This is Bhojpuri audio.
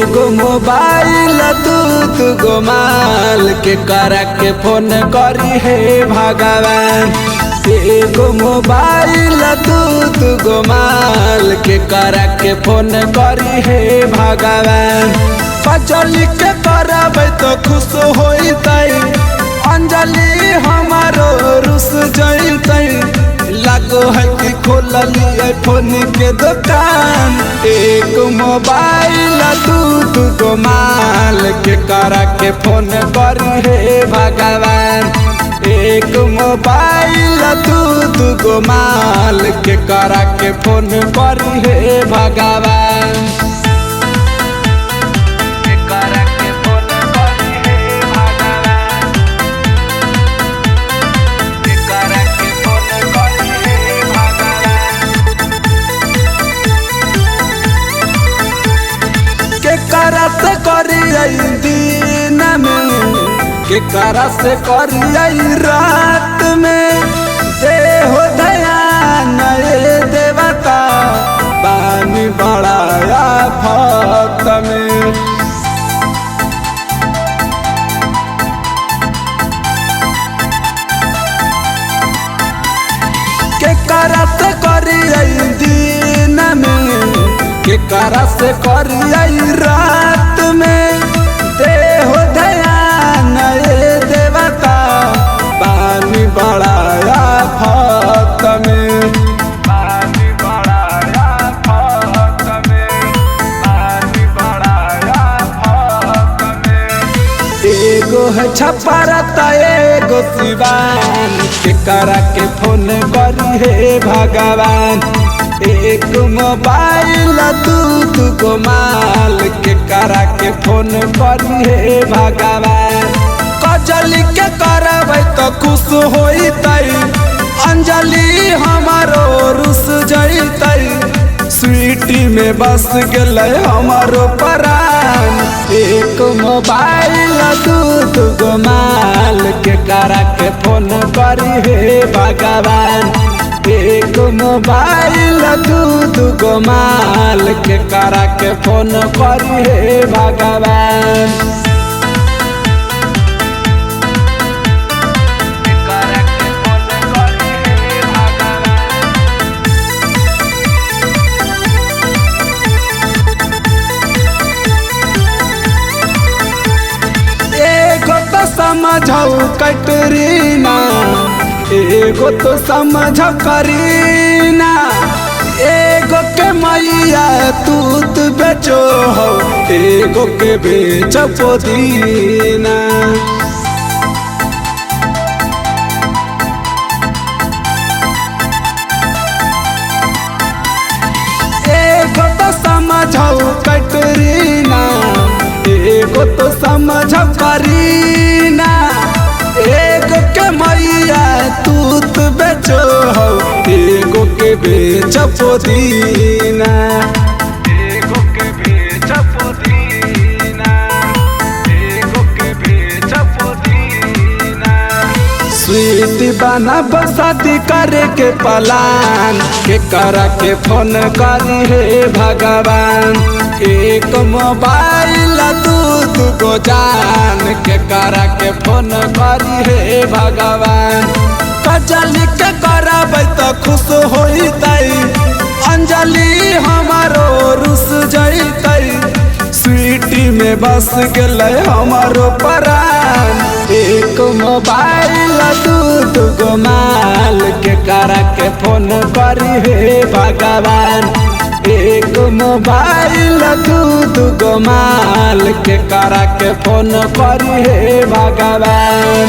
एगो मोबाइल दूगो माल के करा के फोन करी हे भगवान। एगो मोबाइल दूगो माल के करा के फोन करी हे भगवान। पचली के करब तो खुश होइतै, अंजलि हमारो रुस जइतै। लागो है कि खोललिए फोन के दुकान। एक मोबाइल दूगो माल के करा के फोन करी हे भगवान। एक मोबाइल दूगो माल के करा के फोन करी हे भगवान। से करियै दिन में, के करा से करियै रात में। दे हो ध्यान ये देवता, पानी बड़ा आफत में। के करा से करियै दिन में, के करा से करियै रात में। दे हो ध्यान ये देवता, पानी बड़ा आफत में। पानी बड़ा आफत में, पानी बड़ा आफत में। एगो है छपरता एगो सिवान, के करा के फोन करी हे भगवान। एक मोबाइल दूगो माल के करा के फोन करी हे भगवान। कजली के करब तो खुश होइतै, अंजलि हमारो रुस जइतै। स्वीटी में बस गेलै हमारो प्राण। एक मोबाइल दूगो माल के करा के फोन करी हे भगवान। एक मोबाइल दूगो माल के करा के फोन करी हे भगवान। एगो तो समझौ कटरीना, एगो तो समझ करीना। एगो के मैया दूध बेचो हो, एगो के बेच पुदीना। एगो तो समझौ कटरीना, एगो तो समझ करीना। एगो के मैया दूध बेचो हो, एगो के बेच पुदीना। एगो के बेच पुदीना, एगो के बेच पुदीना। स्वीटी बना बसाती करे के पलान, के करा के फोन करी हे भगवान। एक मोबाइल दूगो जान, के करा के फोन करी हे भगवान। कजली के करब तो खुश होइतै, अंजलि हमारो रुस जइतै। स्वीटी में बस गेलै हमारो प्राण। एक मोबाइल दूगो माल के करा के फोन करी हे भगवान। एक मोबाइल दूगो माल के करा के फोन करी हे भगवान।